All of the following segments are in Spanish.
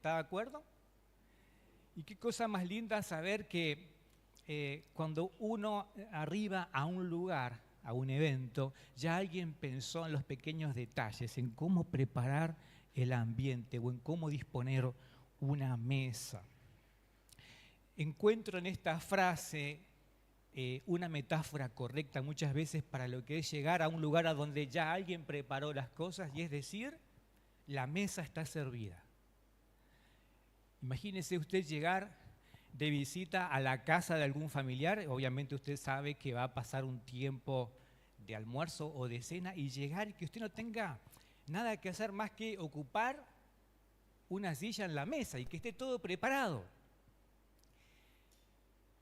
¿Está de acuerdo? Y qué cosa más linda saber que cuando uno arriba a un lugar, a un evento, ya alguien pensó en los pequeños detalles, en cómo preparar el ambiente o en cómo disponer una mesa. Encuentro en esta frase una metáfora correcta muchas veces para lo que es llegar a un lugar a donde ya alguien preparó las cosas, y es decir, la mesa está servida. Imagínese usted llegar de visita a la casa de algún familiar, obviamente usted sabe que va a pasar un tiempo de almuerzo o de cena, y llegar y que usted no tenga nada que hacer más que ocupar una silla en la mesa y que esté todo preparado.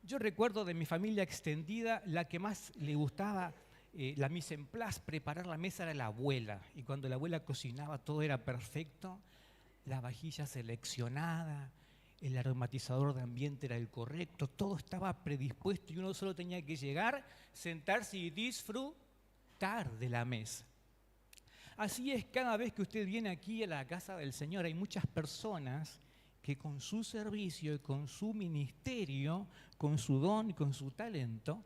Yo recuerdo de mi familia extendida, la que más le gustaba la mise en place, preparar la mesa, era la abuela. Y cuando la abuela cocinaba todo era perfecto, la vajilla seleccionada, el aromatizador de ambiente era el correcto, todo estaba predispuesto y uno solo tenía que llegar, sentarse y disfrutar de la mesa. Así es, cada vez que usted viene aquí a la casa del Señor, hay muchas personas que con su servicio y con su ministerio, con su don y con su talento,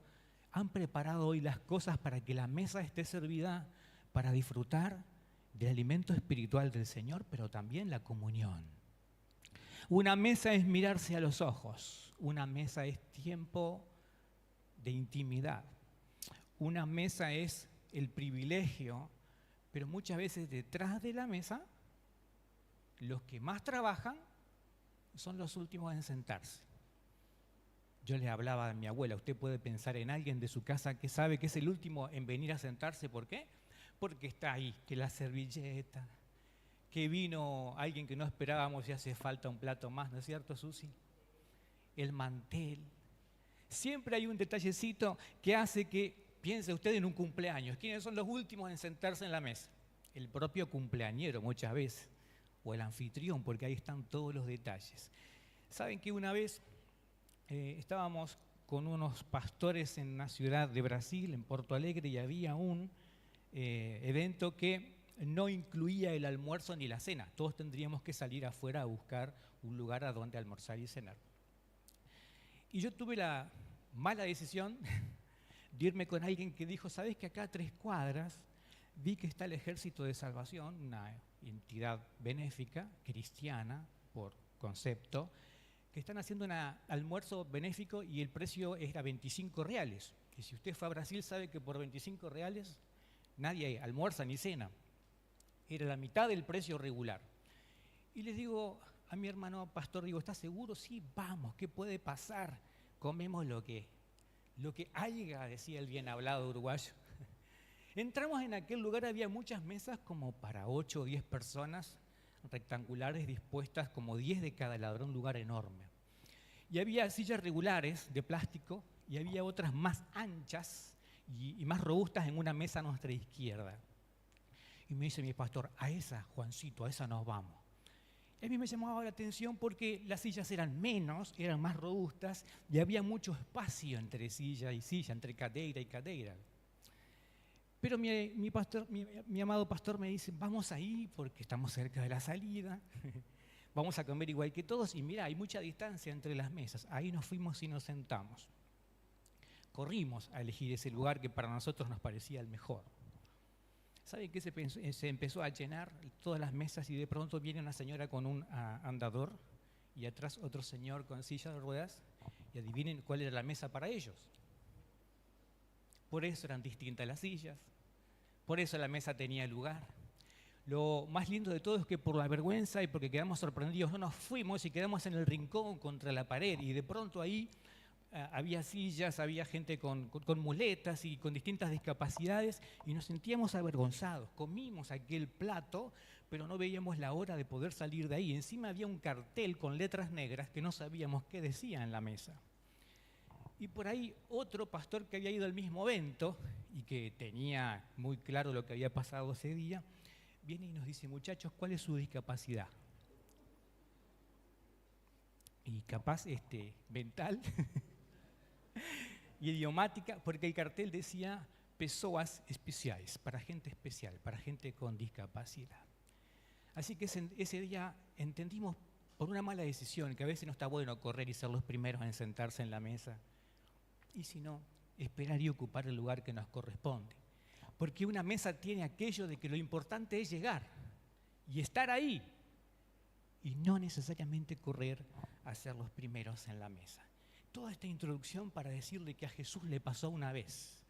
han preparado hoy las cosas para que la mesa esté servida para disfrutar del alimento espiritual del Señor, pero también la comunión. Una mesa es mirarse a los ojos, una mesa es tiempo de intimidad, una mesa es el privilegio, pero muchas veces detrás de la mesa, los que más trabajan son los últimos en sentarse. Yo les hablaba a mi abuela, usted puede pensar en alguien de su casa que sabe que es el último en venir a sentarse. ¿Por qué? Porque está ahí, que la servilleta, que vino alguien que no esperábamos y hace falta un plato más, ¿no es cierto, Susi? El mantel. Siempre hay un detallecito que hace que piense usted en un cumpleaños. ¿Quiénes son los últimos en sentarse en la mesa? El propio cumpleañero muchas veces, o el anfitrión, porque ahí están todos los detalles. ¿Saben que una vez estábamos con unos pastores en una ciudad de Brasil, en Porto Alegre, y había un evento que no incluía el almuerzo ni la cena? Todos tendríamos que salir afuera a buscar un lugar a donde almorzar y cenar. Y yo tuve la mala decisión de irme con alguien que dijo, ¿sabes que acá a 3 cuadras vi que está el Ejército de Salvación, una entidad benéfica, cristiana por concepto, que están haciendo un almuerzo benéfico y el precio era 25 reales? Y si usted fue a Brasil sabe que por 25 reales nadie almuerza ni cena. Era la mitad del precio regular. Y les digo a mi hermano pastor, digo, ¿estás seguro? Sí, vamos, ¿qué puede pasar? Comemos lo que haya, decía el bien hablado uruguayo. Entramos en aquel lugar, había muchas mesas como para 8 o 10 personas, rectangulares, dispuestas como 10 de cada lado, un lugar enorme. Y había sillas regulares de plástico y había otras más anchas y más robustas en una mesa a nuestra izquierda. Y me dice mi pastor, a esa, Juancito, a esa nos vamos. Y a mí me llamaba la atención porque las sillas eran menos, eran más robustas y había mucho espacio entre silla y silla, entre cadeira y cadeira. Pero mi amado pastor me dice, vamos ahí porque estamos cerca de la salida, vamos a comer igual que todos y mira, hay mucha distancia entre las mesas. Ahí nos fuimos y nos sentamos. Corrimos a elegir ese lugar que para nosotros nos parecía el mejor. ¿Saben qué? Se empezó a llenar todas las mesas y de pronto viene una señora con un andador y atrás otro señor con silla de ruedas, y adivinen cuál era la mesa para ellos. Por eso eran distintas las sillas, por eso la mesa tenía lugar. Lo más lindo de todo es que por la vergüenza y porque quedamos sorprendidos no nos fuimos y quedamos en el rincón contra la pared, y de pronto ahí había sillas, había gente con muletas y con distintas discapacidades y nos sentíamos avergonzados. Comimos aquel plato, pero no veíamos la hora de poder salir de ahí. Encima había un cartel con letras negras que no sabíamos qué decía en la mesa. Y por ahí otro pastor que había ido al mismo evento y que tenía muy claro lo que había pasado ese día, viene y nos dice, muchachos, ¿cuál es su discapacidad? Y capaz mental y idiomática, porque el cartel decía pessoas especiales, para gente especial, para gente con discapacidad. Así que ese día entendimos por una mala decisión, que a veces no está bueno correr y ser los primeros en sentarse en la mesa. Y si no, esperar y ocupar el lugar que nos corresponde. Porque una mesa tiene aquello de que lo importante es llegar y estar ahí, y no necesariamente correr a ser los primeros en la mesa. Toda esta introducción para decirle que a Jesús le pasó una vez.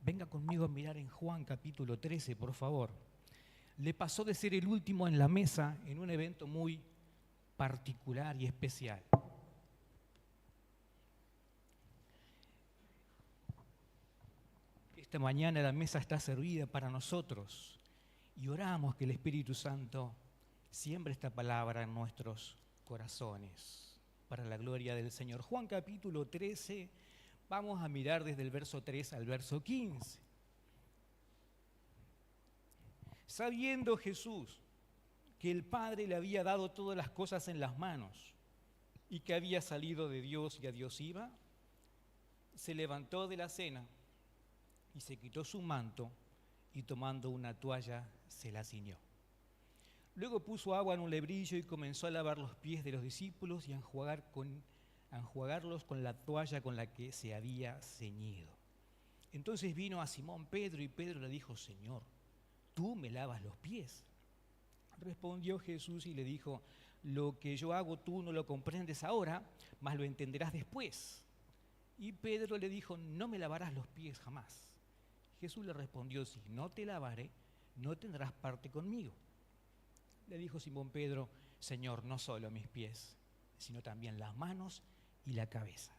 Venga conmigo a mirar en Juan capítulo 13, por favor. Le pasó de ser el último en la mesa en un evento muy particular y especial. Esta mañana la mesa está servida para nosotros y oramos que el Espíritu Santo siembre esta palabra en nuestros corazones para la gloria del Señor. Juan capítulo 13, vamos a mirar desde el verso 3 al verso 15. Sabiendo Jesús que el Padre le había dado todas las cosas en las manos y que había salido de Dios y a Dios iba, se levantó de la cena y se quitó su manto y tomando una toalla se la ciñó. Luego puso agua en un lebrillo y comenzó a lavar los pies de los discípulos y a enjuagarlos con la toalla con la que se había ceñido. Entonces vino a Simón Pedro y Pedro le dijo: Señor, ¿tú me lavas los pies? Respondió Jesús y le dijo: lo que yo hago tú no lo comprendes ahora, mas lo entenderás después. Y Pedro le dijo: no me lavarás los pies jamás. Jesús le respondió: si no te lavaré, no tendrás parte conmigo. Le dijo Simón Pedro: Señor, no solo mis pies, sino también las manos y la cabeza.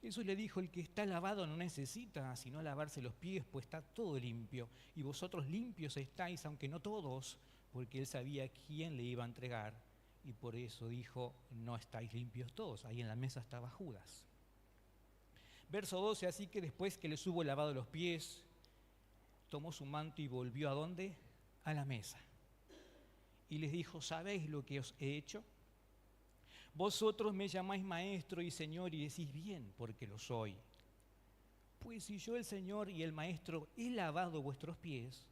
Jesús le dijo: el que está lavado no necesita sino lavarse los pies, pues está todo limpio. Y vosotros limpios estáis, aunque no todos, porque él sabía quién le iba a entregar. Y por eso dijo: no estáis limpios todos. Ahí en la mesa estaba Judas. Verso 12, así que después que les hubo lavado los pies, tomó su manto y volvió ¿a dónde? A la mesa. Y les dijo: ¿sabéis lo que os he hecho? Vosotros me llamáis maestro y señor y decís bien, porque lo soy. Pues si yo, el Señor y el Maestro, he lavado vuestros pies,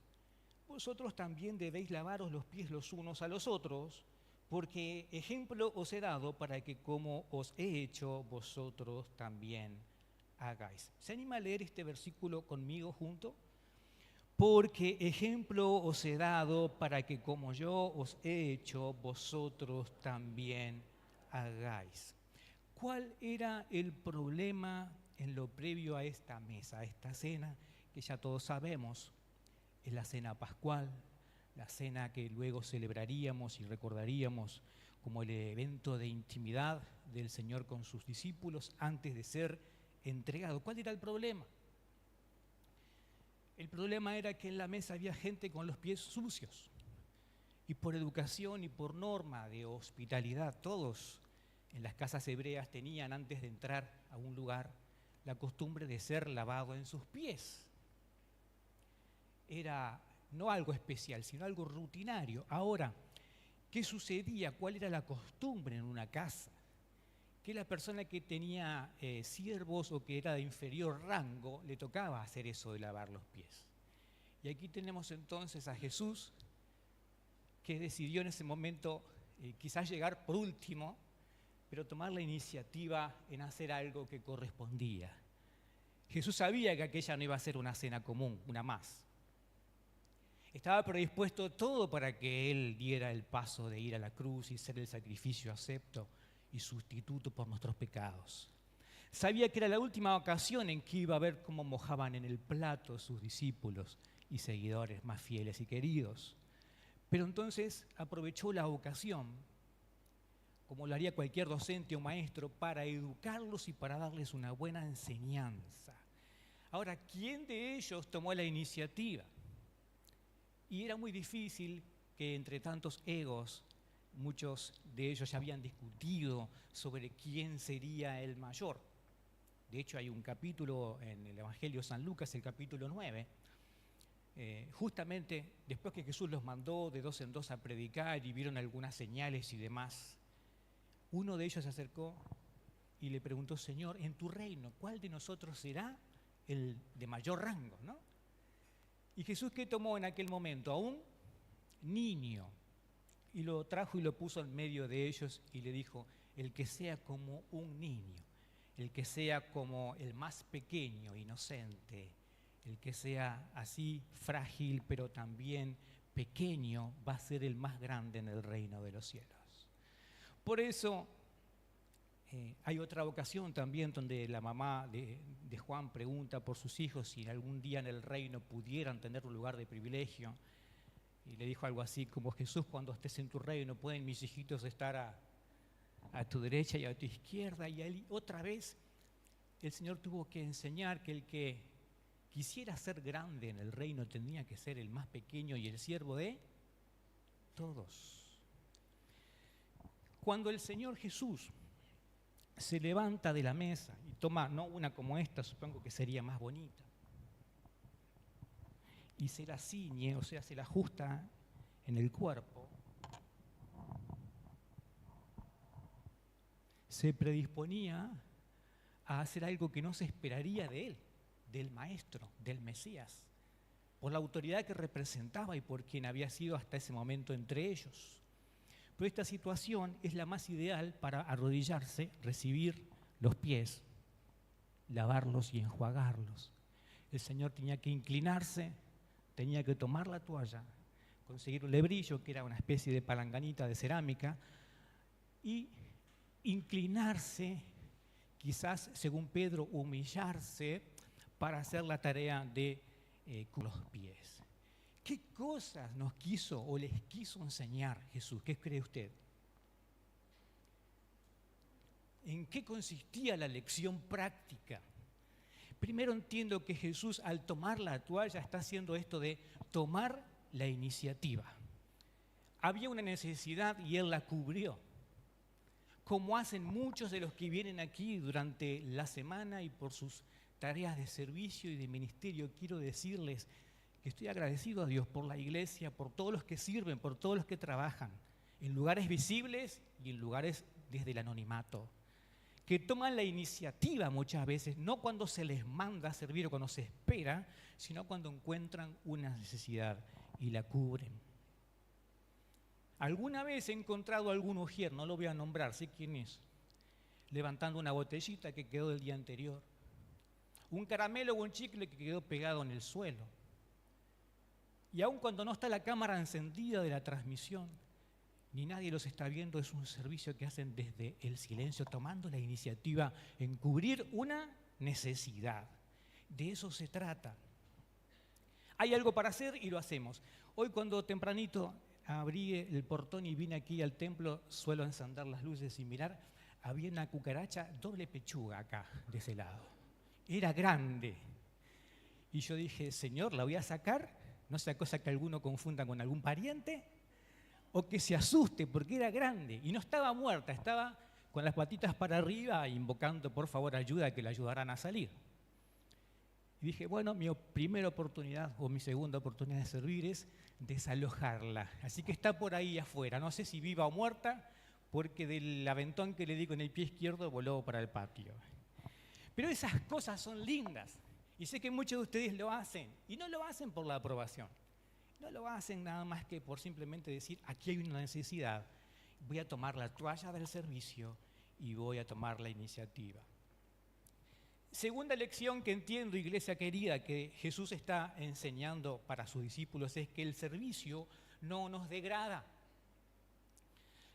vosotros también debéis lavaros los pies los unos a los otros, porque ejemplo os he dado para que como os he hecho, vosotros también hagáis. ¿Se anima a leer este versículo conmigo junto? Porque ejemplo os he dado para que como yo os he hecho, vosotros también hagáis. ¿Cuál era el problema en lo previo a esta mesa, a esta cena que ya todos sabemos? Es la cena pascual, la cena que luego celebraríamos y recordaríamos como el evento de intimidad del Señor con sus discípulos antes de ser entregado. ¿Cuál era el problema? El problema era que en la mesa había gente con los pies sucios. Y por educación y por norma de hospitalidad, todos en las casas hebreas tenían, antes de entrar a un lugar, la costumbre de ser lavado en sus pies. Era no algo especial, sino algo rutinario. Ahora, ¿qué sucedía? ¿Cuál era la costumbre en una casa? Que la persona que tenía siervos o que era de inferior rango, le tocaba hacer eso de lavar los pies. Y aquí tenemos entonces a Jesús, que decidió en ese momento quizás llegar por último, pero tomar la iniciativa en hacer algo que correspondía. Jesús sabía que aquella no iba a ser una cena común, una más. Estaba predispuesto todo para que Él diera el paso de ir a la cruz y ser el sacrificio acepto y sustituto por nuestros pecados. Sabía que era la última ocasión en que iba a ver cómo mojaban en el plato sus discípulos y seguidores más fieles y queridos. Pero entonces aprovechó la ocasión, como lo haría cualquier docente o maestro, para educarlos y para darles una buena enseñanza. Ahora, ¿quién de ellos tomó la iniciativa? Y era muy difícil que entre tantos egos, muchos de ellos ya habían discutido sobre quién sería el mayor. De hecho, hay un capítulo en el Evangelio de San Lucas, el capítulo 9, justamente después que Jesús los mandó de dos en dos a predicar y vieron algunas señales y demás, uno de ellos se acercó y le preguntó: Señor, en tu reino, ¿cuál de nosotros será el de mayor rango, ¿no? Y Jesús, ¿qué tomó en aquel momento? A un niño y lo trajo y lo puso en medio de ellos y le dijo, el que sea como un niño, el que sea como el más pequeño, inocente, el que sea así frágil pero también pequeño, va a ser el más grande en el reino de los cielos. Por eso hay otra ocasión también donde la mamá de Juan pregunta por sus hijos si algún día en el reino pudieran tener un lugar de privilegio. Y le dijo algo así como, Jesús, cuando estés en tu reino, ¿pueden mis hijitos estar a tu derecha y a tu izquierda? Y ahí otra vez el Señor tuvo que enseñar que el que quisiera ser grande en el reino tenía que ser el más pequeño y el siervo de todos. Cuando el Señor Jesús se levanta de la mesa y toma, no una como esta, supongo que sería más bonita, y se la ciñe, o sea, se la ajusta en el cuerpo, se predisponía a hacer algo que no se esperaría de él, del Maestro, del Mesías, por la autoridad que representaba y por quien había sido hasta ese momento entre ellos. Pero esta situación es la más ideal para arrodillarse, recibir los pies, lavarlos y enjuagarlos. El Señor tenía que inclinarse, tenía que tomar la toalla, conseguir un lebrillo, que era una especie de palanganita de cerámica, y inclinarse, quizás, según Pedro, humillarse para hacer la tarea de con los pies. ¿Qué cosas nos quiso o les quiso enseñar Jesús? ¿Qué cree usted? ¿En qué consistía la lección práctica? Primero entiendo que Jesús, al tomar la toalla, está haciendo esto de tomar la iniciativa. Había una necesidad y Él la cubrió, como hacen muchos de los que vienen aquí durante la semana y por sus tareas de servicio y de ministerio. Quiero decirles que estoy agradecido a Dios por la iglesia, por todos los que sirven, por todos los que trabajan, en lugares visibles y en lugares desde el anonimato, que toman la iniciativa muchas veces, no cuando se les manda a servir o cuando se espera, sino cuando encuentran una necesidad y la cubren. Alguna vez he encontrado a algún ujier, no lo voy a nombrar, sé quién es, levantando una botellita que quedó del día anterior, un caramelo o un chicle que quedó pegado en el suelo. Y aun cuando no está la cámara encendida de la transmisión, ni nadie los está viendo, es un servicio que hacen desde el silencio, tomando la iniciativa en cubrir una necesidad. De eso se trata. Hay algo para hacer y lo hacemos. Hoy cuando tempranito abrí el portón y vine aquí al templo, suelo encender las luces y mirar, había una cucaracha doble pechuga acá, de ese lado. Era grande. Y yo dije, Señor, la voy a sacar, no sea cosa que alguno confunda con algún pariente, o que se asuste porque era grande y no estaba muerta, estaba con las patitas para arriba invocando por favor ayuda, que la ayudaran a salir. Y dije, bueno, mi primera oportunidad o mi segunda oportunidad de servir es desalojarla. Así que está por ahí afuera, no sé si viva o muerta, porque del aventón que le di con el pie izquierdo voló para el patio. Pero esas cosas son lindas y sé que muchos de ustedes lo hacen y no lo hacen por la aprobación. No lo hacen nada más que por simplemente decir, aquí hay una necesidad, voy a tomar la toalla del servicio y voy a tomar la iniciativa. Segunda lección que entiendo, iglesia querida, que Jesús está enseñando para sus discípulos es que el servicio no nos degrada.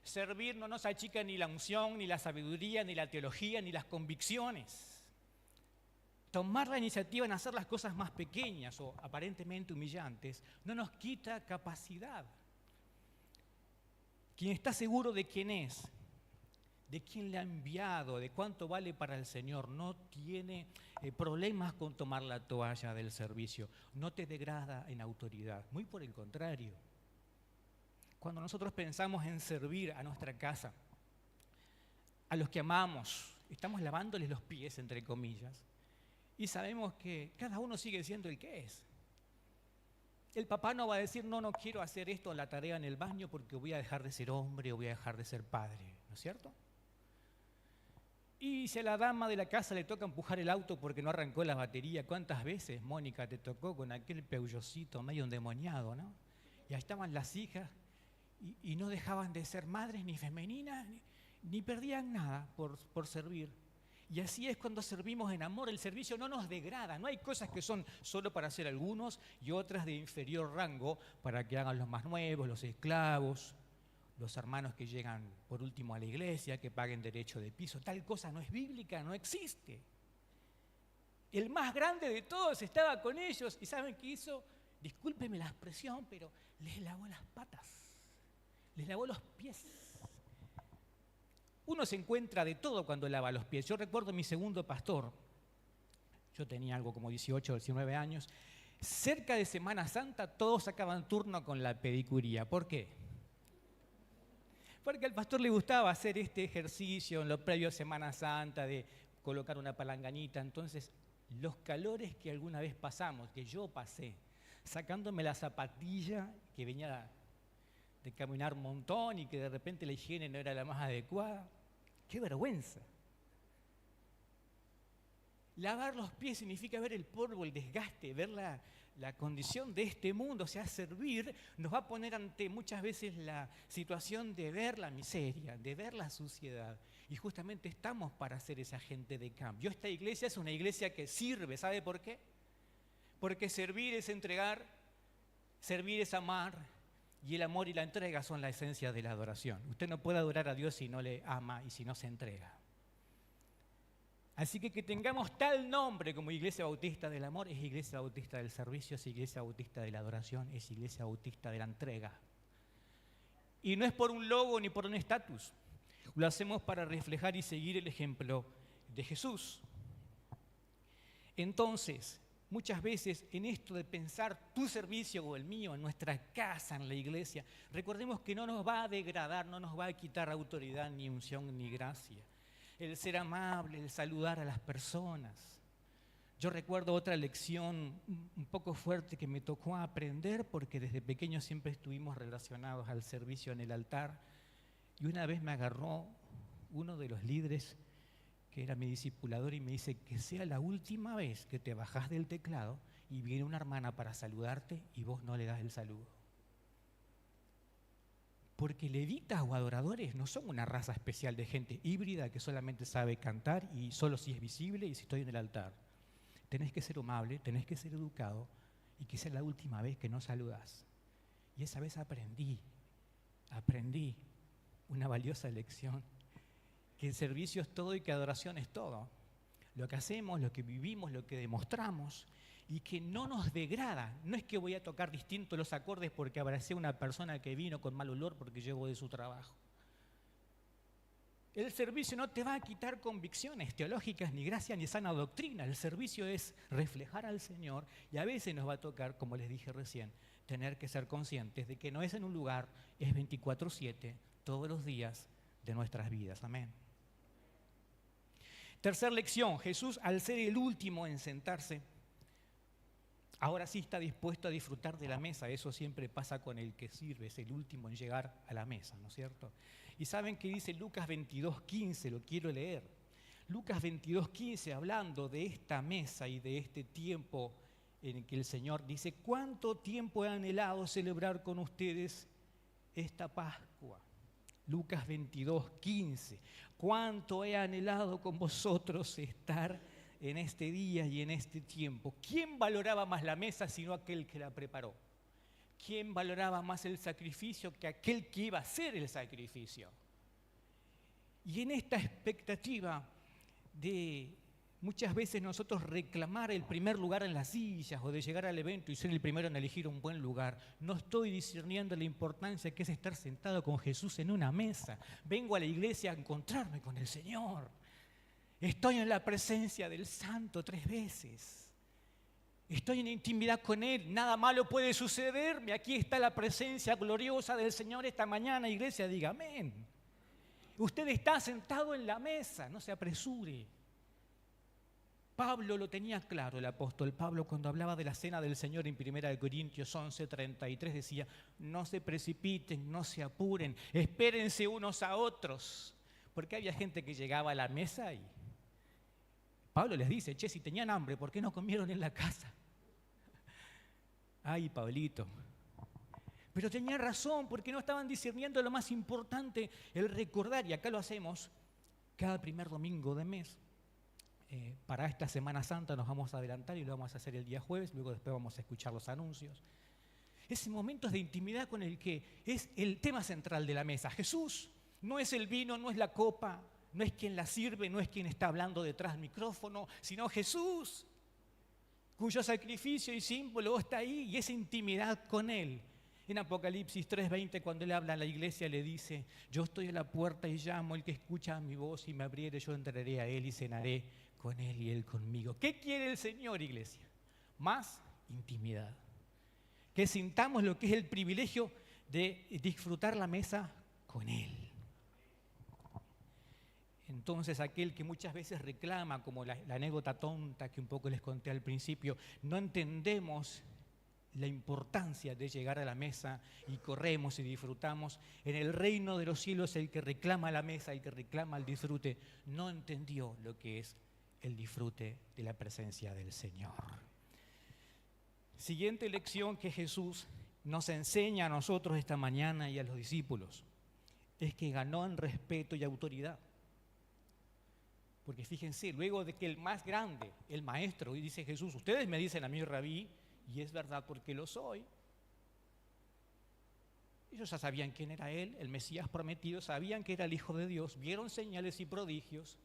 Servir no nos achica ni la unción, ni la sabiduría, ni la teología, ni las convicciones. Tomar la iniciativa en hacer las cosas más pequeñas o aparentemente humillantes no nos quita capacidad. Quien está seguro de quién es, de quién le ha enviado, de cuánto vale para el Señor, no tiene problemas con tomar la toalla del servicio, no te degrada en autoridad, muy por el contrario. Cuando nosotros pensamos en servir a nuestra casa, a los que amamos, estamos lavándoles los pies, entre comillas, y sabemos que cada uno sigue siendo el que es. El papá no va a decir, no quiero hacer esto, la tarea en el baño, porque voy a dejar de ser hombre o voy a dejar de ser padre, ¿no es cierto? Y si a la dama de la casa le toca empujar el auto porque no arrancó la batería, ¿cuántas veces, Mónica, te tocó con aquel Peugeotcito medio endemoniado, ¿no? Y ahí estaban las hijas y no dejaban de ser madres ni femeninas, ni perdían nada por servir. Y así es cuando servimos en amor. El servicio no nos degrada. No hay cosas que son solo para hacer algunos y otras de inferior rango para que hagan los más nuevos, los esclavos, los hermanos que llegan por último a la iglesia, que paguen derecho de piso. Tal cosa no es bíblica, no existe. El más grande de todos estaba con ellos y ¿saben qué hizo? Discúlpeme la expresión, pero les lavó las patas, les lavó los pies. Uno se encuentra de todo cuando lava los pies. Yo recuerdo mi segundo pastor, yo tenía algo como 18 o 19 años, cerca de Semana Santa todos sacaban turno con la pedicuría. ¿Por qué? Porque al pastor le gustaba hacer este ejercicio en lo previo a Semana Santa de colocar una palanganita. Entonces, los calores que alguna vez pasamos, que yo pasé, sacándome la zapatilla que venía de caminar un montón y que de repente la higiene no era la más adecuada. ¡Qué vergüenza! Lavar los pies significa ver el polvo, el desgaste, ver la condición de este mundo. O sea, servir nos va a poner ante muchas veces la situación de ver la miseria, de ver la suciedad. Y justamente estamos para ser ese agente de cambio. Esta iglesia es una iglesia que sirve. ¿Sabe por qué? Porque servir es entregar, servir es amar, y el amor y la entrega son la esencia de la adoración. Usted no puede adorar a Dios si no le ama y si no se entrega. Así que tengamos tal nombre como Iglesia Bautista del Amor, es Iglesia Bautista del Servicio, es Iglesia Bautista de la Adoración, es Iglesia Bautista de la Entrega. Y no es por un logo ni por un estatus, lo hacemos para reflejar y seguir el ejemplo de Jesús. Entonces, muchas veces en esto de pensar tu servicio o el mío, en nuestra casa, en la iglesia, recordemos que no nos va a degradar, no nos va a quitar autoridad, ni unción, ni gracia. El ser amable, el saludar a las personas. Yo recuerdo otra lección un poco fuerte que me tocó aprender porque desde pequeño siempre estuvimos relacionados al servicio en el altar y una vez me agarró uno de los líderes que era mi discipulador y me dice que sea la última vez que te bajás del teclado y viene una hermana para saludarte y vos no le das el saludo. Porque levitas o adoradores no son una raza especial de gente híbrida que solamente sabe cantar y solo si es visible y si estoy en el altar. Tenés que ser amable, tenés que ser educado y que sea la última vez que no saludás. Y esa vez aprendí una valiosa lección, que el servicio es todo y que adoración es todo. Lo que hacemos, lo que vivimos, lo que demostramos y que no nos degrada. No es que voy a tocar distinto los acordes porque abracé a una persona que vino con mal olor porque llegó de su trabajo. El servicio no te va a quitar convicciones teológicas, ni gracia, ni sana doctrina. El servicio es reflejar al Señor y a veces nos va a tocar, como les dije recién, tener que ser conscientes de que no es en un lugar, es 24/7, todos los días de nuestras vidas. Amén. Tercera lección, Jesús, al ser el último en sentarse, ahora sí está dispuesto a disfrutar de la mesa. Eso siempre pasa con el que sirve, es el último en llegar a la mesa, ¿no es cierto? Y ¿saben qué dice Lucas 22:15? Lo quiero leer. Lucas 22:15, hablando de esta mesa y de este tiempo en el que el Señor dice, ¿cuánto tiempo he anhelado celebrar con ustedes esta Pascua? Lucas 22:15, ¿cuánto he anhelado con vosotros estar en este día y en este tiempo? ¿Quién valoraba más la mesa sino aquel que la preparó? ¿Quién valoraba más el sacrificio que aquel que iba a hacer el sacrificio? Y en esta expectativa de muchas veces nosotros reclamar el primer lugar en las sillas o de llegar al evento y ser el primero en elegir un buen lugar, no estoy discerniendo la importancia que es estar sentado con Jesús en una mesa. Vengo a la iglesia a encontrarme con el Señor. Estoy en la presencia del Santo 3 veces. Estoy en intimidad con Él, nada malo puede sucederme. Aquí está la presencia gloriosa del Señor esta mañana, iglesia, diga amén. Usted está sentado en la mesa, no se apresure. Pablo lo tenía claro, el apóstol Pablo, cuando hablaba de la cena del Señor en 1 Corintios 11:33, decía, no se precipiten, no se apuren, espérense unos a otros. Porque había gente que llegaba a la mesa y Pablo les dice, che, si tenían hambre, ¿por qué no comieron en la casa? Ay, Pablito. Pero tenía razón, porque no estaban discerniendo lo más importante, el recordar, y acá lo hacemos cada primer domingo de mes. Para esta Semana Santa nos vamos a adelantar y lo vamos a hacer el día jueves, luego después vamos a escuchar los anuncios. Ese momento de intimidad con el que es el tema central de la mesa. Jesús no es el vino, no es la copa, no es quien la sirve, no es quien está hablando detrás del micrófono, sino Jesús, cuyo sacrificio y símbolo está ahí, y esa intimidad con Él. En Apocalipsis 3:20, cuando Él habla a la iglesia, le dice: yo estoy a la puerta y llamo, el que escucha mi voz y me abriere, yo entraré a Él y cenaré con Él y Él conmigo. ¿Qué quiere el Señor, iglesia? Más intimidad. Que sintamos lo que es el privilegio de disfrutar la mesa con Él. Entonces, aquel que muchas veces reclama, como la anécdota tonta que un poco les conté al principio, no entendemos la importancia de llegar a la mesa y corremos y disfrutamos. En el reino de los cielos, el que reclama la mesa, el que reclama el disfrute, no entendió lo que es el disfrute de la presencia del Señor. Siguiente lección que Jesús nos enseña a nosotros esta mañana y a los discípulos es que ganó en respeto y autoridad. Porque fíjense, luego de que el más grande, el maestro, y dice Jesús: ustedes me dicen a mí rabí, y es verdad porque lo soy. Ellos ya sabían quién era Él, el Mesías prometido, sabían que era el Hijo de Dios, vieron señales y prodigios,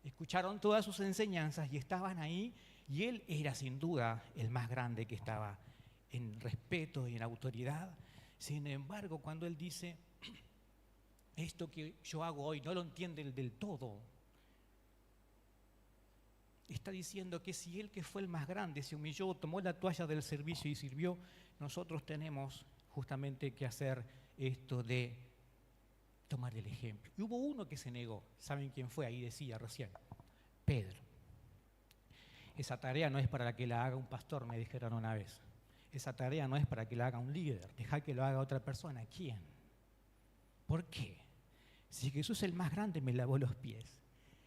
escucharon todas sus enseñanzas y estaban ahí, y Él era sin duda el más grande, que estaba en respeto y en autoridad. Sin embargo, cuando Él dice: esto que yo hago hoy no lo entienden del todo, está diciendo que si Él, que fue el más grande, se humilló, tomó la toalla del servicio y sirvió, nosotros tenemos justamente que hacer esto de tomar el ejemplo. Y hubo uno que se negó. ¿Saben quién fue? Ahí decía recién: Pedro. Esa tarea no es para que la haga un pastor, me dijeron una vez. Esa tarea no es para que la haga un líder. Deja que lo haga otra persona. ¿Quién? ¿Por qué? Si Jesús, el más grande, me lavó los pies.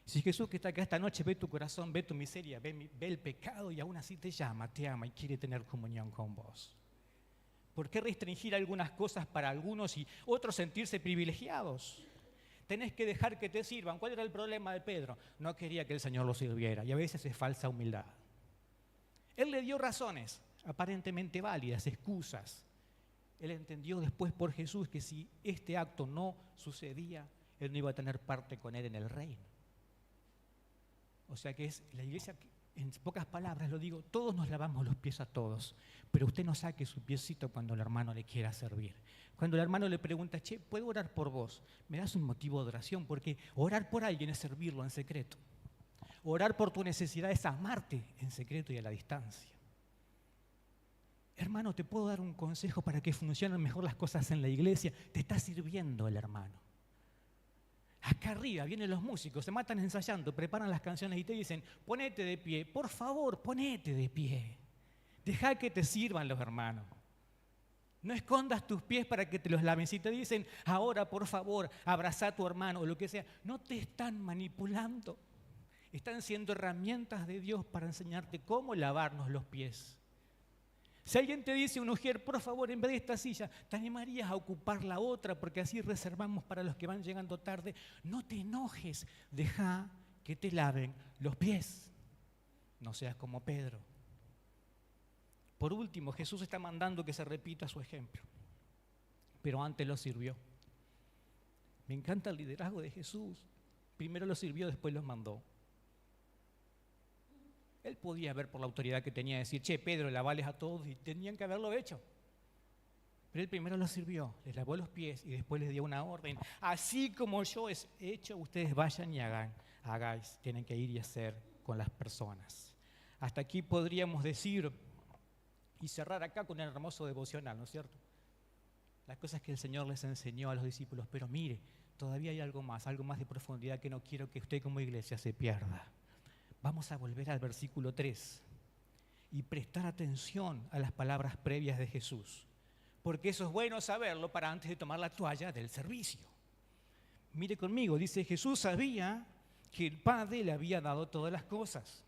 Si Jesús, que está acá esta noche, ve tu corazón, ve tu miseria, ve el pecado, y aún así te llama, te ama y quiere tener comunión con vos. ¿Por qué restringir algunas cosas para algunos y otros sentirse privilegiados? Tenés que dejar que te sirvan. ¿Cuál era el problema de Pedro? No quería que el Señor lo sirviera, y a veces es falsa humildad. Él le dio razones aparentemente válidas, excusas. Él entendió después por Jesús que si este acto no sucedía, él no iba a tener parte con Él en el reino. O sea que es la iglesia, en pocas palabras lo digo, todos nos lavamos los pies a todos, pero usted no saque su piecito cuando el hermano le quiera servir. Cuando el hermano le pregunta: che, ¿puedo orar por vos? Me das un motivo de oración, porque orar por alguien es servirlo en secreto. Orar por tu necesidad es amarte en secreto y a la distancia. Hermano, ¿te puedo dar un consejo para que funcionen mejor las cosas en la iglesia? Te está sirviendo el hermano. Acá arriba vienen los músicos, se matan ensayando, preparan las canciones y te dicen: ponete de pie, por favor, ponete de pie. Deja que te sirvan los hermanos. No escondas tus pies para que te los laven. Si te dicen: ahora, por favor, abraza a tu hermano o lo que sea, no te están manipulando. Están siendo herramientas de Dios para enseñarte cómo lavarnos los pies. Si alguien te dice, un ujier, por favor, en vez de esta silla, ¿te animarías a ocupar la otra? Porque así reservamos para los que van llegando tarde. No te enojes, deja que te laven los pies. No seas como Pedro. Por último, Jesús está mandando que se repita su ejemplo, pero antes lo sirvió. Me encanta el liderazgo de Jesús. Primero lo sirvió, después los mandó. Él podía ver por la autoridad que tenía, decir: che, Pedro, lavales a todos, y tenían que haberlo hecho. Pero él primero los sirvió, les lavó los pies y después les dio una orden: así como yo he hecho, ustedes vayan y hagáis. Tienen que ir y hacer con las personas. Hasta aquí podríamos decir y cerrar acá con el hermoso devocional, ¿no es cierto? Las cosas que el Señor les enseñó a los discípulos. Pero mire, todavía hay algo más de profundidad que no quiero que usted como iglesia se pierda. Vamos a volver al versículo 3 y prestar atención a las palabras previas de Jesús, porque eso es bueno saberlo para antes de tomar la toalla del servicio. Mire conmigo, dice: Jesús sabía que el Padre le había dado todas las cosas,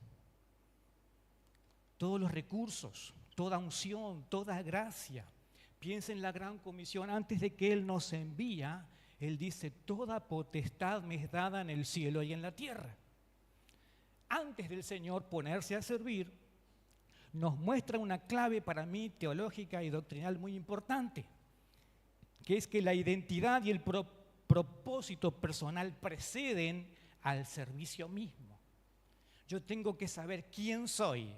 todos los recursos, toda unción, toda gracia, Piensa en la gran comisión. Antes de que Él nos envía, Él dice, toda potestad me es dada en el cielo y en la tierra. Antes del Señor ponerse a servir, nos muestra una clave para mí teológica y doctrinal muy importante, que es que la identidad y el propósito personal preceden al servicio mismo. Yo tengo que saber quién soy,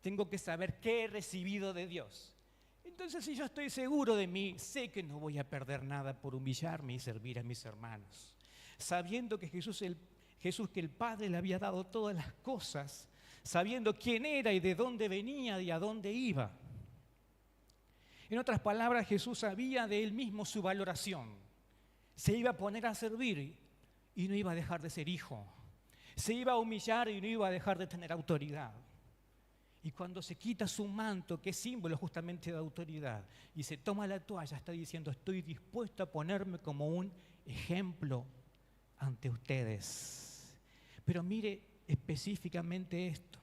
tengo que saber qué he recibido de Dios. Entonces, si yo estoy seguro de mí, sé que no voy a perder nada por humillarme y servir a mis hermanos. Sabiendo que Jesús que el Padre le había dado todas las cosas, sabiendo quién era y de dónde venía y a dónde iba. En otras palabras, Jesús sabía de Él mismo su valoración. Se iba a poner a servir y no iba a dejar de ser hijo. Se iba a humillar y no iba a dejar de tener autoridad. Y cuando se quita su manto, que es símbolo justamente de autoridad, y se toma la toalla, está diciendo, estoy dispuesto a ponerme como un ejemplo ante ustedes. Pero mire específicamente esto.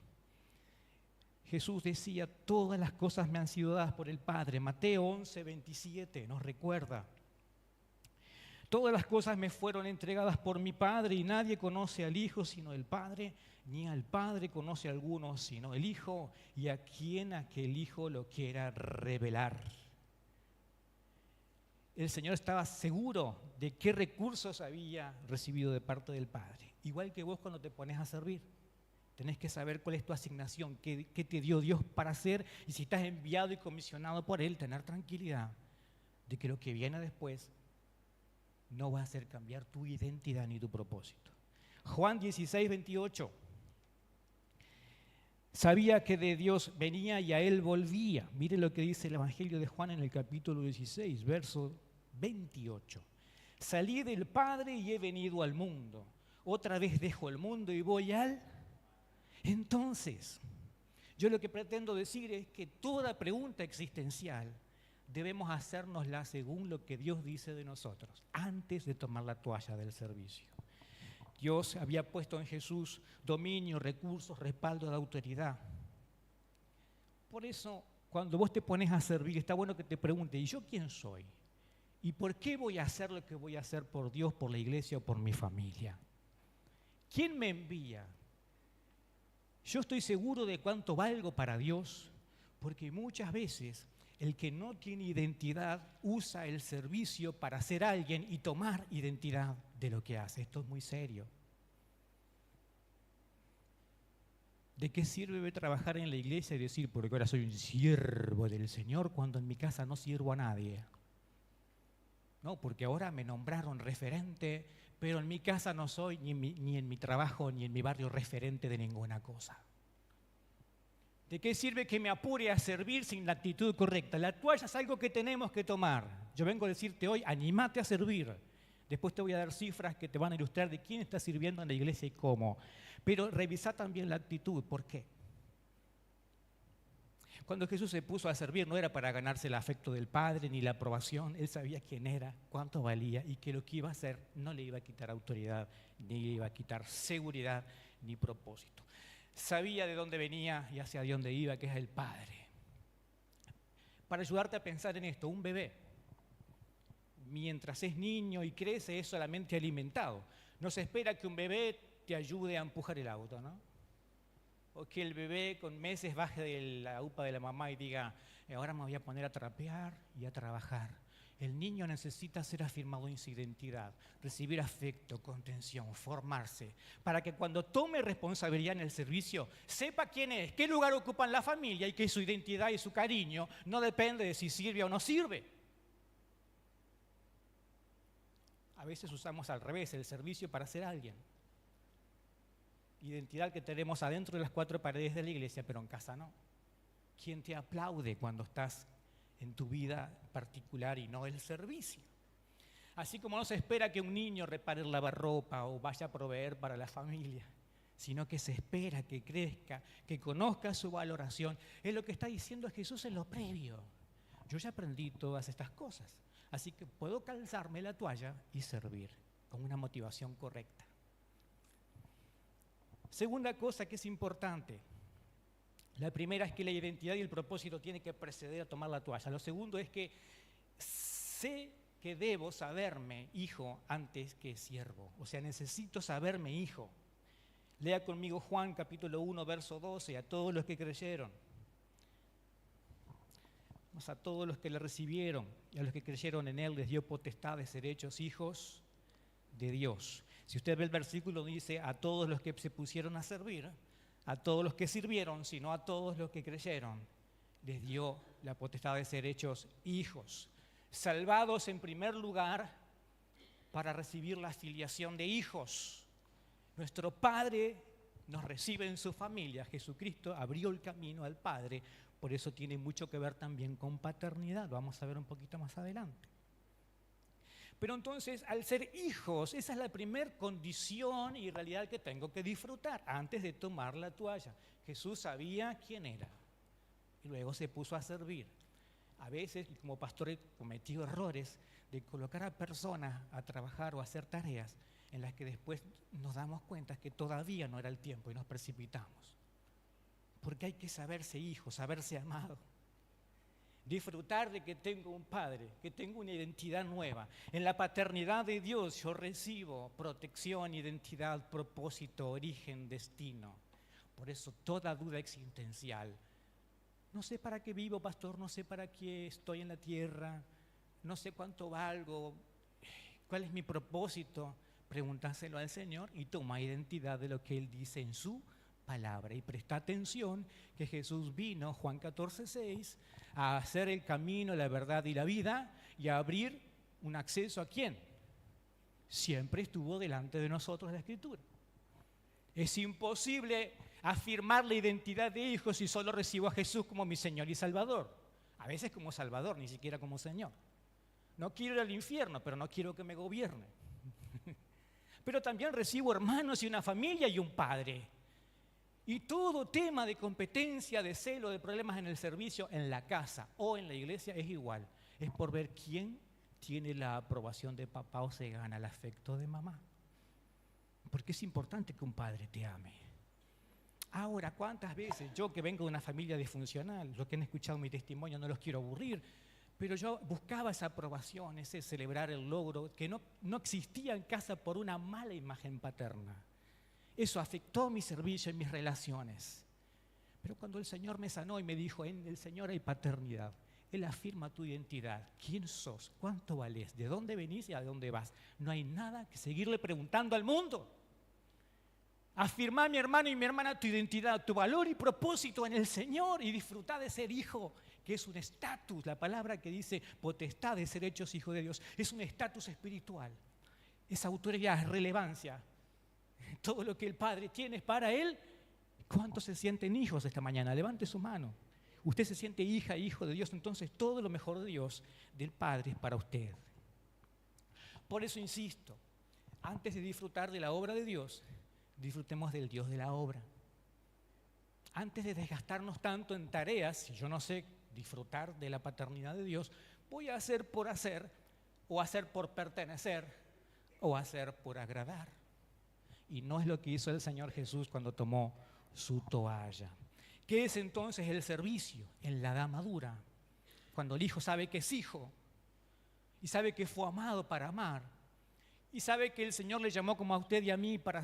Jesús decía, todas las cosas me han sido dadas por el Padre. Mateo 11:27 nos recuerda. Todas las cosas me fueron entregadas por mi Padre y nadie conoce al Hijo sino el Padre, ni al Padre conoce a alguno sino el Hijo y a quien aquel Hijo lo quiera revelar. El Señor estaba seguro de qué recursos había recibido de parte del Padre. Igual que vos cuando te pones a servir. Tenés que saber cuál es tu asignación, qué te dio Dios para hacer y si estás enviado y comisionado por Él, tener tranquilidad de que lo que viene después no va a hacer cambiar tu identidad ni tu propósito. Juan 16:28. Sabía que de Dios venía y a Él volvía. Mire lo que dice el Evangelio de Juan en el capítulo 16, verso 28. Salí del Padre y he venido al mundo. Otra vez dejo el mundo y voy al... Entonces, yo lo que pretendo decir es que toda pregunta existencial debemos hacérnosla según lo que Dios dice de nosotros, antes de tomar la toalla del servicio. Dios había puesto en Jesús dominio, recursos, respaldo de autoridad. Por eso, cuando vos te pones a servir, está bueno que te preguntes, ¿y yo quién soy? ¿Y por qué voy a hacer lo que voy a hacer por Dios, por la iglesia o por mi familia? ¿Quién me envía? Yo estoy seguro de cuánto valgo para Dios, porque muchas veces el que no tiene identidad usa el servicio para ser alguien y tomar identidad de lo que hace. Esto es muy serio. ¿De qué sirve trabajar en la iglesia y decir, porque ahora soy un siervo del Señor, cuando en mi casa no sirvo a nadie? No, porque ahora me nombraron referente, pero en mi casa no soy ni en mi trabajo ni en mi barrio referente de ninguna cosa. ¿De qué sirve que me apure a servir sin la actitud correcta? La toalla es algo que tenemos que tomar. Yo vengo a decirte hoy, anímate a servir. Después te voy a dar cifras que te van a ilustrar de quién está sirviendo en la iglesia y cómo. Pero revisa también la actitud. ¿Por qué? Cuando Jesús se puso a servir no era para ganarse el afecto del Padre ni la aprobación. Él sabía quién era, cuánto valía y que lo que iba a hacer no le iba a quitar autoridad, ni le iba a quitar seguridad ni propósito. Sabía de dónde venía y hacia dónde iba, que es el Padre. Para ayudarte a pensar en esto, un bebé, mientras es niño y crece, es solamente alimentado. No se espera que un bebé te ayude a empujar el auto, ¿no? O que el bebé con meses baje de la upa de la mamá y diga, ahora me voy a poner a trapear y a trabajar. El niño necesita ser afirmado en su identidad, recibir afecto, contención, formarse, para que cuando tome responsabilidad en el servicio, sepa quién es, qué lugar ocupa en la familia y que su identidad y su cariño no depende de si sirve o no sirve. A veces usamos al revés el servicio para ser alguien. Identidad que tenemos adentro de las cuatro paredes de la iglesia, pero en casa no. ¿Quién te aplaude cuando estás en tu vida particular y no el servicio? Así como no se espera que un niño repare el lavarropa o vaya a proveer para la familia, sino que se espera que crezca, que conozca su valoración. Es lo que está diciendo Jesús en lo previo. Yo ya aprendí todas estas cosas, así que puedo calzarme la toalla y servir con una motivación correcta. Segunda cosa que es importante, La primera es que la identidad y el propósito tienen que preceder a tomar la toalla. Lo segundo es que sé que debo saberme hijo antes que siervo. O sea, necesito saberme hijo. Lea conmigo Juan capítulo 1, verso 12, a todos los que creyeron. A todos los que le recibieron y a los que creyeron en él les dio potestad de ser hechos hijos de Dios. Si usted ve el versículo, dice a todos los que se pusieron a servir, a todos los que sirvieron, sino a todos los que creyeron, les dio la potestad de ser hechos hijos. Salvados en primer lugar para recibir la filiación de hijos. Nuestro Padre nos recibe en su familia. Jesucristo abrió el camino al Padre. Por eso tiene mucho que ver también con paternidad. Lo vamos a ver un poquito más adelante. Pero entonces, al ser hijos, esa es la primera condición y realidad que tengo que disfrutar antes de tomar la toalla. Jesús sabía quién era y luego se puso a servir. A veces, como pastor, he cometido errores de colocar a personas a trabajar o a hacer tareas en las que después nos damos cuenta que todavía no era el tiempo y nos precipitamos. Porque hay que saberse hijo, saberse amado. Disfrutar de que tengo un padre, que tengo una identidad nueva. En la paternidad de Dios yo recibo protección, identidad, propósito, origen, destino. Por eso toda duda existencial. No sé para qué vivo, pastor, no sé para qué estoy en la tierra, no sé cuánto valgo, cuál es mi propósito. Pregúntaselo al Señor y toma identidad de lo que Él dice en su palabra. Y presta atención que Jesús vino, Juan 14:6, a hacer el camino, la verdad y la vida y a abrir un acceso ¿a quién? Siempre estuvo delante de nosotros la Escritura. Es imposible afirmar la identidad de hijo si solo recibo a Jesús como mi Señor y Salvador. A veces como Salvador, ni siquiera como Señor. No quiero ir al infierno, pero no quiero que me gobierne. Pero también recibo hermanos y una familia y un padre. Y todo tema de competencia, de celo, de problemas en el servicio, en la casa o en la iglesia es igual. Es por ver quién tiene la aprobación de papá o se gana el afecto de mamá. Porque es importante que un padre te ame. Ahora, ¿cuántas veces yo que vengo de una familia disfuncional, los que han escuchado mi testimonio no los quiero aburrir, pero yo buscaba esa aprobación, ese celebrar el logro que no existía en casa por una mala imagen paterna. Eso afectó mi servicio y mis relaciones. Pero cuando el Señor me sanó y me dijo, en el Señor hay paternidad, Él afirma tu identidad. ¿Quién sos? ¿Cuánto valés? ¿De dónde venís y a dónde vas? No hay nada que seguirle preguntando al mundo. Afirmá, mi hermano y mi hermana, tu identidad, tu valor y propósito en el Señor y disfrutá de ser hijo, que es un estatus. La palabra que dice potestad de ser hechos hijos de Dios es un estatus espiritual. Es autoridad, es relevancia. Todo lo que el Padre tiene es para Él. ¿Cuántos se sienten hijos esta mañana? Levante su mano. Usted se siente hija, hijo de Dios, entonces todo lo mejor de Dios, del Padre, es para usted. Por eso insisto, antes de disfrutar de la obra de Dios, disfrutemos del Dios de la obra. Antes de desgastarnos tanto en tareas, si yo no sé disfrutar de la paternidad de Dios, voy a hacer por hacer, o hacer por pertenecer, o hacer por agradar. Y no es lo que hizo el Señor Jesús cuando tomó su toalla. ¿Qué es entonces el servicio? En la edad madura, cuando el hijo sabe que es hijo, y sabe que fue amado para amar, y sabe que el Señor le llamó como a usted y a mí para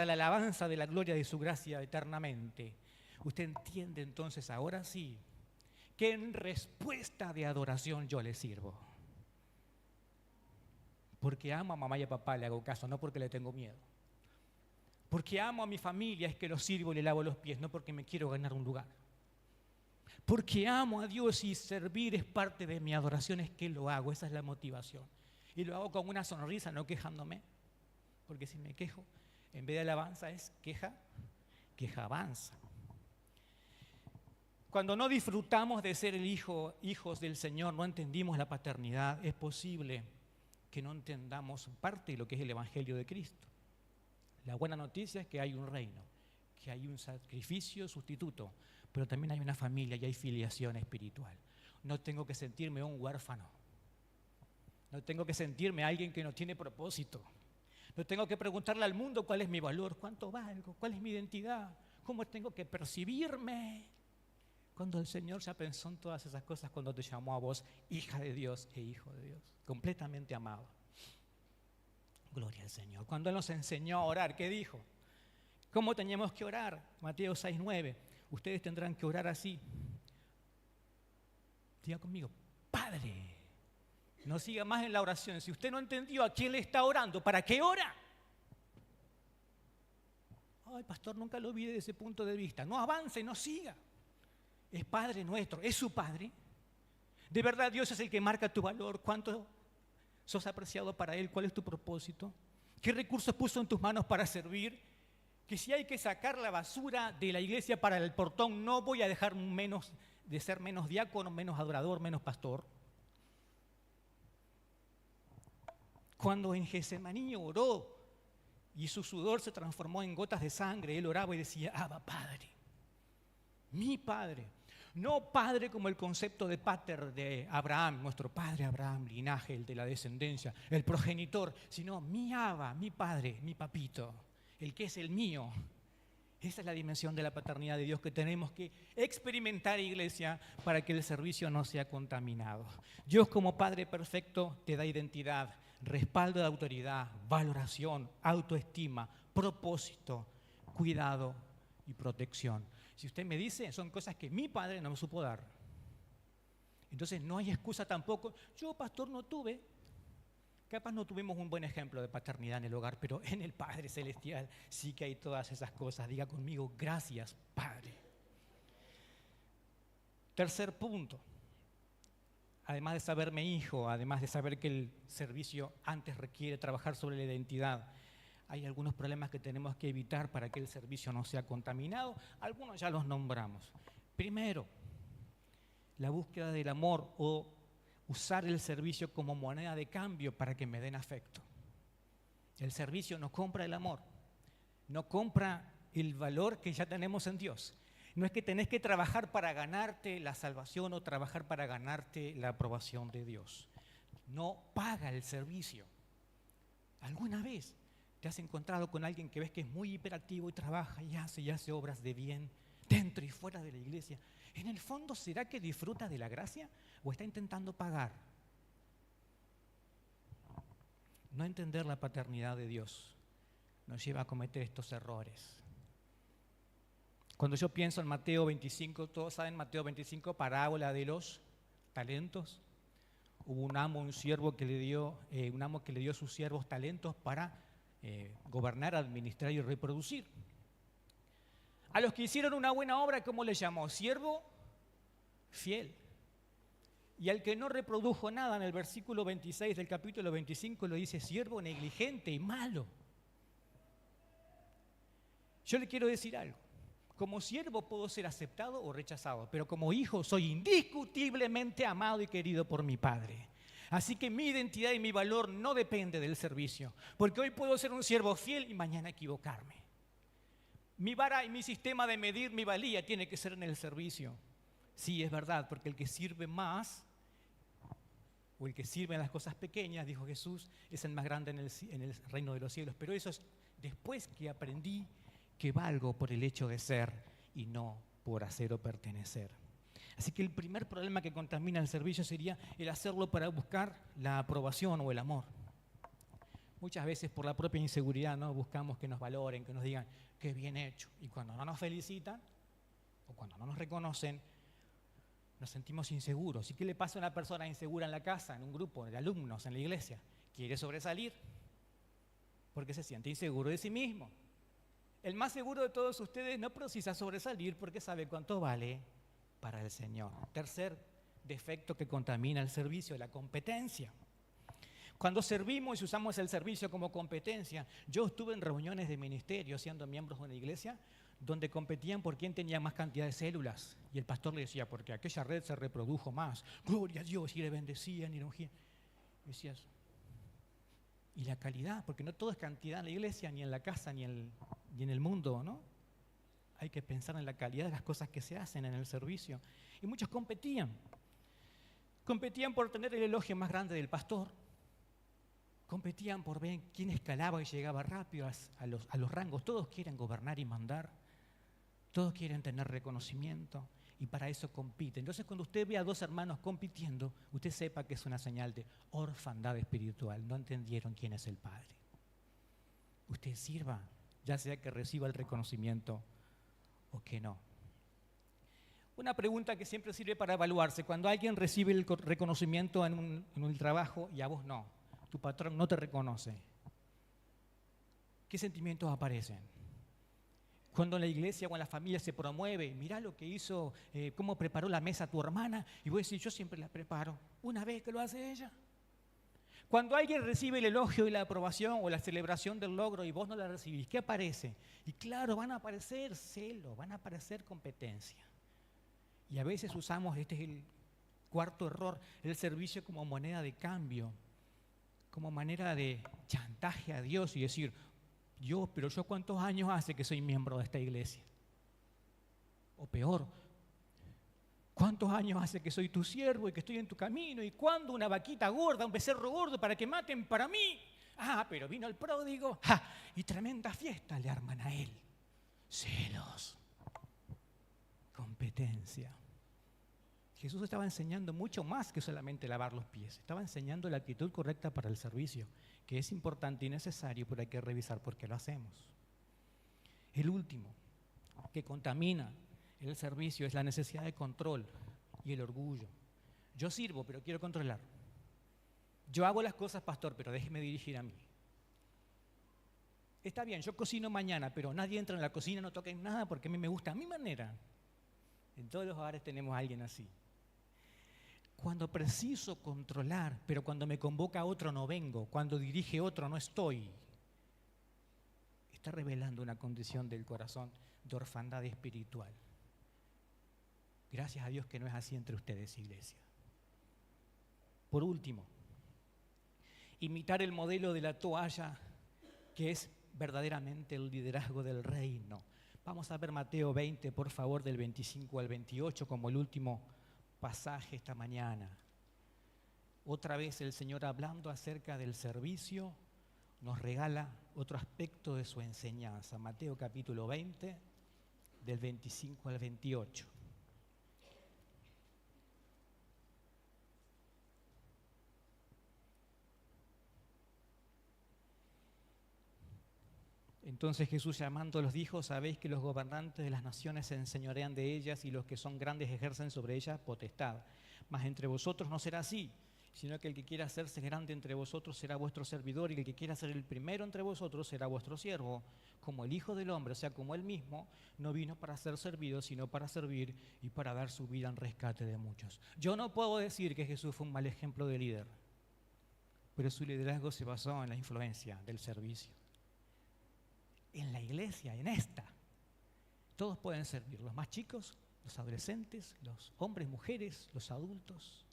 la alabanza de la gloria de su gracia eternamente. Usted entiende entonces, ahora sí, que en respuesta de adoración yo le sirvo. Porque amo a mamá y a papá, le hago caso, no porque le tengo miedo. Porque amo a mi familia, es que los sirvo y le lavo los pies, no porque me quiero ganar un lugar. Porque amo a Dios y servir es parte de mi adoración, es que lo hago, esa es la motivación. Y lo hago con una sonrisa, no quejándome, porque si me quejo, en vez de alabanza es queja avanza. Cuando no disfrutamos de ser hijos del Señor, no entendimos la paternidad, es posible que no entendamos parte de lo que es el Evangelio de Cristo. La buena noticia es que hay un reino, que hay un sacrificio sustituto, pero también hay una familia y hay filiación espiritual. No tengo que sentirme un huérfano. No tengo que sentirme alguien que no tiene propósito. No tengo que preguntarle al mundo cuál es mi valor, cuánto valgo, cuál es mi identidad, cómo tengo que percibirme. Cuando el Señor ya pensó en todas esas cosas cuando te llamó a vos, hija de Dios e hijo de Dios, completamente amado. Gloria al Señor. Cuando Él nos enseñó a orar, ¿qué dijo? ¿Cómo teníamos que orar? Mateo 6:9. Ustedes tendrán que orar así. Diga conmigo, Padre. No siga más en la oración. Si usted no entendió a quién le está orando, ¿para qué ora? Ay, pastor, nunca lo vi desde ese punto de vista. No avance, no siga. Es Padre nuestro, es su Padre. De verdad, Dios es el que marca tu valor. ¿Cuánto sos apreciado para Él? ¿Cuál es tu propósito? ¿Qué recursos puso en tus manos para servir? Que si hay que sacar la basura de la iglesia para el portón, no voy a dejar de ser menos diácono, menos adorador, menos pastor. Cuando en Getsemaní oró y su sudor se transformó en gotas de sangre, él oraba y decía, Abba, Padre, mi Padre. No Padre como el concepto de pater de Abraham, nuestro Padre Abraham, linaje, el de la descendencia, el progenitor, sino mi Abba, mi Padre, mi papito, el que es el mío. Esa es la dimensión de la paternidad de Dios que tenemos que experimentar, iglesia, para que el servicio no sea contaminado. Dios como Padre perfecto te da identidad, respaldo de autoridad, valoración, autoestima, propósito, cuidado y protección. Si usted me dice, son cosas que mi padre no me supo dar. Entonces no hay excusa tampoco. Yo, pastor, no tuve. Capaz no tuvimos un buen ejemplo de paternidad en el hogar, pero en el Padre Celestial sí que hay todas esas cosas. Diga conmigo, gracias, Padre. Tercer punto. Además de saberme hijo, además de saber que el servicio antes requiere trabajar sobre la identidad, hay algunos problemas que tenemos que evitar para que el servicio no sea contaminado. Algunos ya los nombramos. Primero, la búsqueda del amor o usar el servicio como moneda de cambio para que me den afecto. El servicio no compra el amor, no compra el valor que ya tenemos en Dios. No es que tenés que trabajar para ganarte la salvación o trabajar para ganarte la aprobación de Dios. No paga el servicio. ¿Alguna vez te has encontrado con alguien que ves que es muy hiperactivo y trabaja y hace obras de bien dentro y fuera de la iglesia? En el fondo, ¿será que disfruta de la gracia o está intentando pagar? No entender la paternidad de Dios nos lleva a cometer estos errores. Cuando yo pienso en Mateo 25, todos saben Mateo 25, parábola de los talentos. Hubo un amo que le dio a sus siervos talentos para gobernar, administrar y reproducir. A los que hicieron una buena obra, ¿cómo le llamó? Siervo fiel. Y al que no reprodujo nada, en el versículo 26 del capítulo 25 lo dice siervo negligente y malo. Yo le quiero decir algo. Como siervo puedo ser aceptado o rechazado, pero como hijo soy indiscutiblemente amado y querido por mi Padre. Así que mi identidad y mi valor no depende del servicio, porque hoy puedo ser un siervo fiel y mañana equivocarme. Mi vara y mi sistema de medir mi valía tiene que ser en el servicio. Sí, es verdad, porque el que sirve más, o el que sirve en las cosas pequeñas, dijo Jesús, es el más grande en el reino de los cielos. Pero eso es después que aprendí que valgo por el hecho de ser y no por hacer o pertenecer. Así que el primer problema que contamina el servicio sería el hacerlo para buscar la aprobación o el amor. Muchas veces por la propia inseguridad, ¿no? Buscamos que nos valoren, que nos digan qué bien hecho. Y cuando no nos felicitan o cuando no nos reconocen, nos sentimos inseguros. ¿Y qué le pasa a una persona insegura en la casa, en un grupo de alumnos, en la iglesia? Quiere sobresalir porque se siente inseguro de sí mismo. El más seguro de todos ustedes no precisa sobresalir porque sabe cuánto vale para el Señor. Tercer defecto que contamina el servicio, la competencia. Cuando servimos y usamos el servicio como competencia, yo estuve en reuniones de ministerio siendo miembros de una iglesia donde competían por quién tenía más cantidad de células. Y el pastor le decía, porque aquella red se reprodujo más. Gloria a Dios, y le bendecían y lo ungían. Y decías, ¿y la calidad? Porque no todo es cantidad en la iglesia, ni en la casa, ni en el mundo, ¿no? Hay que pensar en la calidad de las cosas que se hacen en el servicio. Y muchos competían. Competían por tener el elogio más grande del pastor. Competían por ver quién escalaba y llegaba rápido a los rangos. Todos quieren gobernar y mandar. Todos quieren tener reconocimiento. y para eso compite. Entonces, cuando usted ve a dos hermanos compitiendo, usted sepa que es una señal de orfandad espiritual. No entendieron quién es el Padre. Usted sirva, ya sea que reciba el reconocimiento o que no. Una pregunta que siempre sirve para evaluarse: cuando alguien recibe el reconocimiento en un trabajo y a vos no, tu patrón no te reconoce, ¿qué sentimientos aparecen? Cuando en la iglesia o en la familia se promueve, mirá lo que hizo, cómo preparó la mesa tu hermana, y vos decís, yo siempre la preparo, una vez que lo hace ella. Cuando alguien recibe el elogio y la aprobación o la celebración del logro y vos no la recibís, ¿qué aparece? Y claro, van a aparecer celos, van a aparecer competencia. Y a veces usamos, este es el cuarto error, el servicio como moneda de cambio, como manera de chantaje a Dios y decir, pero yo ¿cuántos años hace que soy miembro de esta iglesia? O peor, ¿cuántos años hace que soy tu siervo y que estoy en tu camino? ¿Y cuándo una vaquita gorda, un becerro gordo para que maten para mí? Pero vino el pródigo, y tremenda fiesta le arman a él. Celos, competencia. Jesús estaba enseñando mucho más que solamente lavar los pies. Estaba enseñando la actitud correcta para el servicio, que es importante y necesario, pero hay que revisar por qué lo hacemos. El último, que contamina el servicio, es la necesidad de control y el orgullo. Yo sirvo, pero quiero controlar. Yo hago las cosas, pastor, pero déjeme dirigir a mí. Está bien, yo cocino mañana, pero nadie entra en la cocina, no toquen nada porque a mí me gusta a mi manera. En todos los hogares tenemos a alguien así. Cuando preciso controlar, pero cuando me convoca otro no vengo, cuando dirige otro no estoy, está revelando una condición del corazón de orfandad espiritual. Gracias a Dios que no es así entre ustedes, iglesia. Por último, imitar el modelo de la toalla, que es verdaderamente el liderazgo del reino. Vamos a ver Mateo 20, por favor, del 25 al 28, como el último pasaje esta mañana. Otra vez el Señor, hablando acerca del servicio, nos regala otro aspecto de su enseñanza. Mateo capítulo 20, del 25 al 28. Entonces Jesús, llamándolos, dijo: sabéis que los gobernantes de las naciones se enseñorean de ellas y los que son grandes ejercen sobre ellas potestad. Mas entre vosotros no será así, sino que el que quiera hacerse grande entre vosotros será vuestro servidor, y el que quiera ser el primero entre vosotros será vuestro siervo. Como el Hijo del Hombre, o sea, como Él mismo, no vino para ser servido, sino para servir y para dar su vida en rescate de muchos. Yo no puedo decir que Jesús fue un mal ejemplo de líder, pero su liderazgo se basó en la influencia del servicio. En la iglesia, en esta, todos pueden servir, los más chicos, los adolescentes, los hombres, mujeres, los adultos.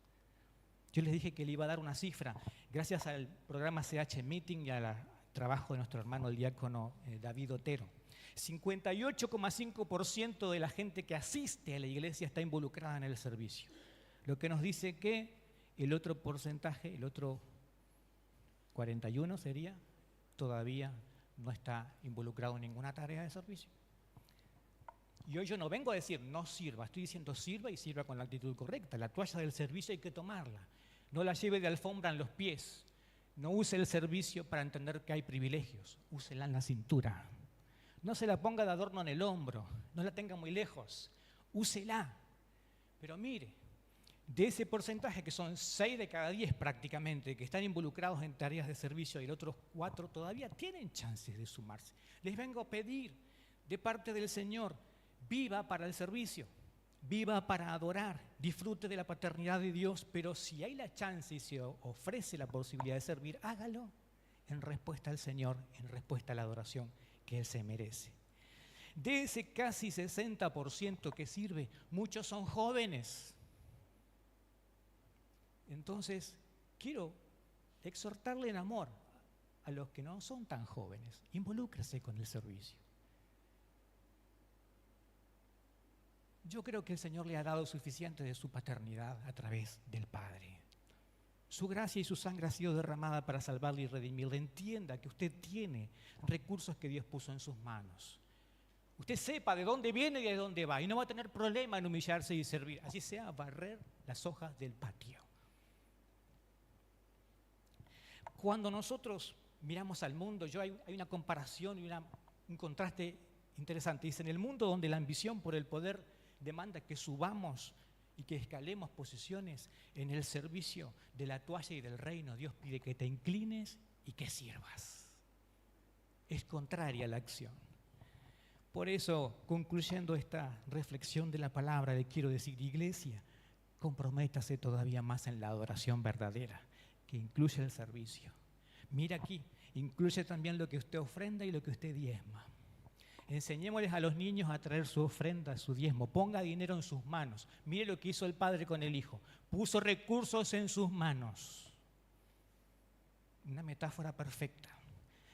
Yo les dije que le iba a dar una cifra, gracias al programa CH Meeting y al trabajo de nuestro hermano el diácono David Otero. 58,5% de la gente que asiste a la iglesia está involucrada en el servicio, lo que nos dice que el otro porcentaje, el otro 41 sería, todavía no está involucrado en ninguna tarea de servicio. Y hoy yo no vengo a decir no sirva, estoy diciendo sirva y sirva con la actitud correcta. La toalla del servicio hay que tomarla, no la lleve de alfombra en los pies, no use el servicio para entender que hay privilegios, úsela en la cintura. No se la ponga de adorno en el hombro, no la tenga muy lejos, úsela. Pero mire, de ese porcentaje, que son 6 de cada 10 prácticamente, que están involucrados en tareas de servicio, y los otros 4 todavía tienen chances de sumarse. Les vengo a pedir de parte del Señor: viva para el servicio, viva para adorar, disfrute de la paternidad de Dios, pero si hay la chance y se ofrece la posibilidad de servir, hágalo en respuesta al Señor, en respuesta a la adoración que Él se merece. De ese casi 60% que sirve, muchos son jóvenes. Entonces, quiero exhortarle en amor a los que no son tan jóvenes: involúcrese con el servicio. Yo creo que el Señor le ha dado suficiente de su paternidad a través del Padre. Su gracia y su sangre ha sido derramada para salvarle y redimirle. Entienda que usted tiene recursos que Dios puso en sus manos. Usted sepa de dónde viene y de dónde va, y no va a tener problema en humillarse y servir. Así sea, barrer las hojas del patio. Cuando nosotros miramos al mundo, hay una comparación y un contraste interesante. Dice, en el mundo donde la ambición por el poder demanda que subamos y que escalemos posiciones, en el servicio de la toalla y del reino, Dios pide que te inclines y que sirvas. Es contraria a la acción. Por eso, concluyendo esta reflexión de la palabra, le quiero decir, iglesia, comprométase todavía más en la adoración verdadera, que incluye el servicio. Mira aquí, incluye también lo que usted ofrenda y lo que usted diezma. Enseñémosles a los niños a traer su ofrenda, su diezmo. Ponga dinero en sus manos. Mire lo que hizo el padre con el hijo. Puso recursos en sus manos. Una metáfora perfecta.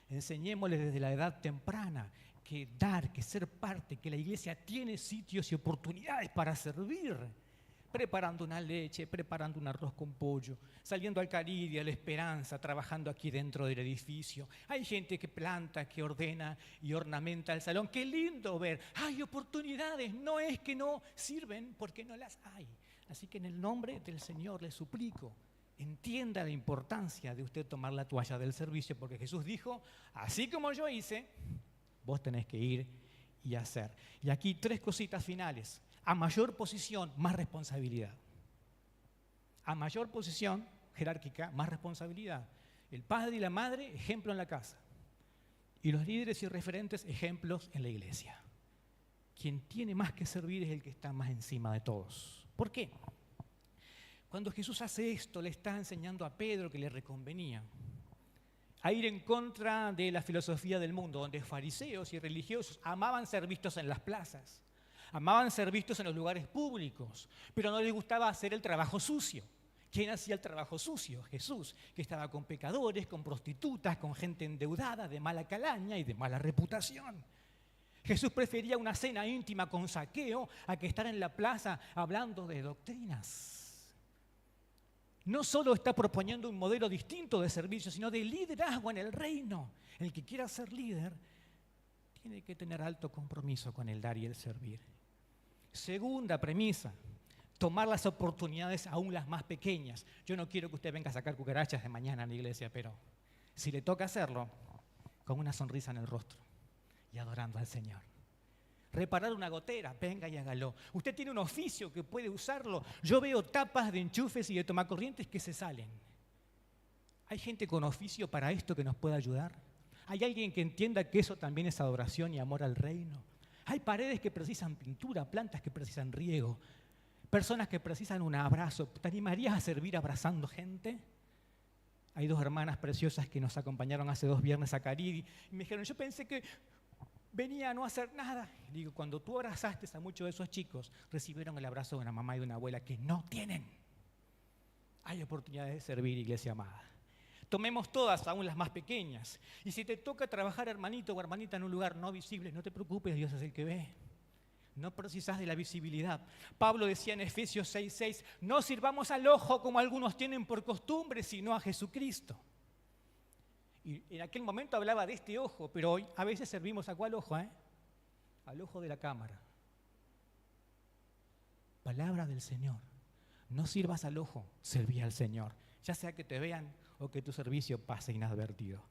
Enseñémosles desde la edad temprana que dar, que ser parte, que la iglesia tiene sitios y oportunidades para servir. Preparando una leche, preparando un arroz con pollo, saliendo al Caribe, a la Esperanza, trabajando aquí dentro del edificio. Hay gente que planta, que ordena y ornamenta el salón. ¡Qué lindo ver! Hay oportunidades, no es que no sirven porque no las hay. Así que en el nombre del Señor le suplico, entienda la importancia de usted tomar la toalla del servicio, porque Jesús dijo, así como yo hice, vos tenés que ir y hacer. Y aquí 3 cositas finales. A mayor posición, más responsabilidad. A mayor posición jerárquica, más responsabilidad. El padre y la madre, ejemplo en la casa. Y los líderes y referentes, ejemplos en la iglesia. Quien tiene más que servir es el que está más encima de todos. ¿Por qué? Cuando Jesús hace esto, le está enseñando a Pedro que le reconvenía a ir en contra de la filosofía del mundo, donde fariseos y religiosos amaban ser vistos en las plazas. Amaban ser vistos en los lugares públicos, pero no les gustaba hacer el trabajo sucio. ¿Quién hacía el trabajo sucio? Jesús, que estaba con pecadores, con prostitutas, con gente endeudada, de mala calaña y de mala reputación. Jesús prefería una cena íntima con Zaqueo a que estar en la plaza hablando de doctrinas. No solo está proponiendo un modelo distinto de servicio, sino de liderazgo en el reino. El que quiera ser líder tiene que tener alto compromiso con el dar y el servir. Segunda premisa, tomar las oportunidades aún las más pequeñas. Yo no quiero que usted venga a sacar cucarachas de mañana en la iglesia, pero si le toca hacerlo, con una sonrisa en el rostro y adorando al Señor. Reparar una gotera, venga y hágalo. Usted tiene un oficio que puede usarlo. Yo veo tapas de enchufes y de tomacorrientes que se salen. ¿Hay gente con oficio para esto que nos pueda ayudar? ¿Hay alguien que entienda que eso también es adoración y amor al reino? Hay paredes que precisan pintura, plantas que precisan riego, personas que precisan un abrazo. ¿Te animarías a servir abrazando gente? Hay 2 hermanas preciosas que nos acompañaron hace 2 viernes a Caridi y me dijeron, yo pensé que venía a no hacer nada. Y digo, cuando tú abrazaste a muchos de esos chicos, recibieron el abrazo de una mamá y de una abuela que no tienen. Hay oportunidades de servir, iglesia amada. Tomemos todas, aún las más pequeñas. Y si te toca trabajar, hermanito o hermanita, en un lugar no visible, no te preocupes, Dios es el que ve. No precisas de la visibilidad. Pablo decía en Efesios 6:6, no sirvamos al ojo como algunos tienen por costumbre, sino a Jesucristo. Y en aquel momento hablaba de este ojo, pero hoy a veces servimos ¿a cuál ojo? Al ojo de la cámara. Palabra del Señor. No sirvas al ojo, serví al Señor. Ya sea que te vean o que tu servicio pase inadvertido.